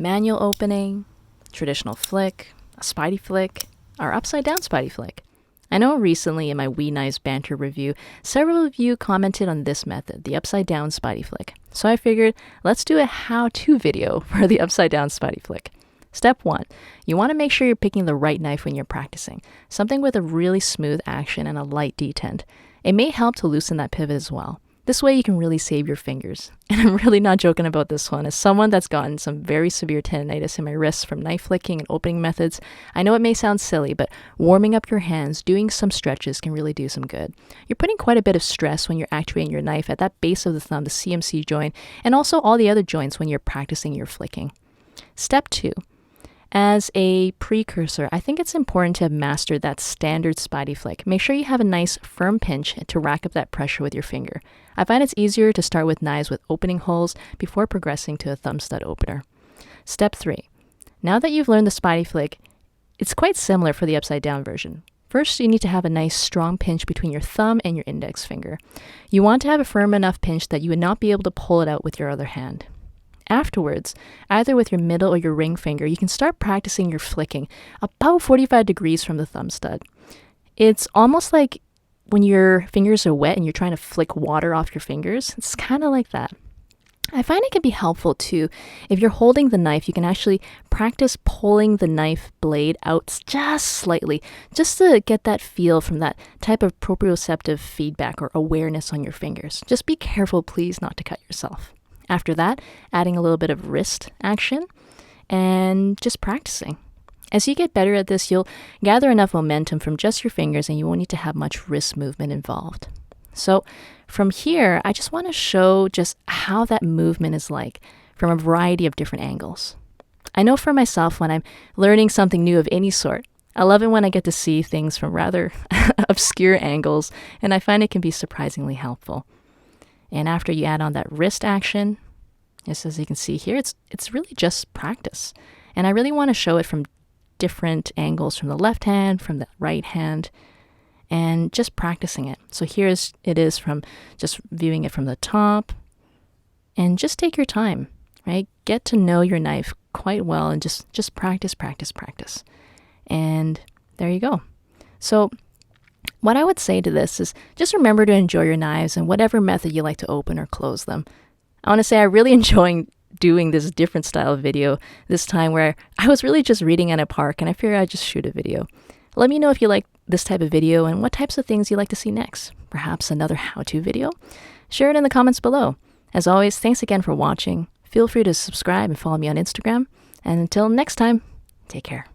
manual opening, traditional flick, a Spydie flick, or upside down Spydie flick. I know recently in my WE Knife Banter review, several of you commented on this method, the upside down Spydie flick. So I figured, let's do a how-to video for the upside down Spydie flick. Step 1, you want to make sure you're picking the right knife when you're practicing, something with a really smooth action and a light detent. It may help to loosen that pivot as well. This way you can really save your fingers. And I'm really not joking about this one. As someone that's gotten some very severe tendinitis in my wrists from knife flicking and opening methods, I know it may sound silly, but warming up your hands, doing some stretches can really do some good. You're putting quite a bit of stress when you're activating your knife at that base of the thumb, the CMC joint, and also all the other joints when you're practicing your flicking. Step 2. As a precursor, I think it's important to have mastered that standard Spydie flick. Make sure you have a nice firm pinch to rack up that pressure with your finger. I find it's easier to start with knives with opening holes before progressing to a thumb stud opener. Step 3. Now that you've learned the Spydie flick, it's quite similar for the upside down version. First, you need to have a nice strong pinch between your thumb and your index finger. You want to have a firm enough pinch that you would not be able to pull it out with your other hand. Afterwards, either with your middle or your ring finger, you can start practicing your flicking about 45 degrees from the thumb stud. It's almost like when your fingers are wet and you're trying to flick water off your fingers. It's kind of like that. I find it can be helpful too. If you're holding the knife, you can actually practice pulling the knife blade out just slightly, just to get that feel from that type of proprioceptive feedback or awareness on your fingers. Just be careful, please, not to cut yourself. After that, adding a little bit of wrist action and just practicing. As you get better at this, you'll gather enough momentum from just your fingers and you won't need to have much wrist movement involved. So from here, I just want to show just how that movement is like from a variety of different angles. I know for myself, when I'm learning something new of any sort, I love it when I get to see things from rather obscure angles, and I find it can be surprisingly helpful. And after you add on that wrist action, just as you can see here, it's really just practice. And I really want to show it from different angles, from the left hand, from the right hand, and just practicing it. So it is from just viewing it from the top, and just take your time, right? Get to know your knife quite well and just practice. And there you go. So what I would say to this is just remember to enjoy your knives and whatever method you like to open or close them. I want to say I really enjoy doing this different style of video this time, where I was really just reading at a park and I figured I'd just shoot a video. Let me know if you like this type of video and what types of things you'd like to see next. Perhaps another how-to video? Share it in the comments below. As always, thanks again for watching. Feel free to subscribe and follow me on Instagram. And until next time, take care.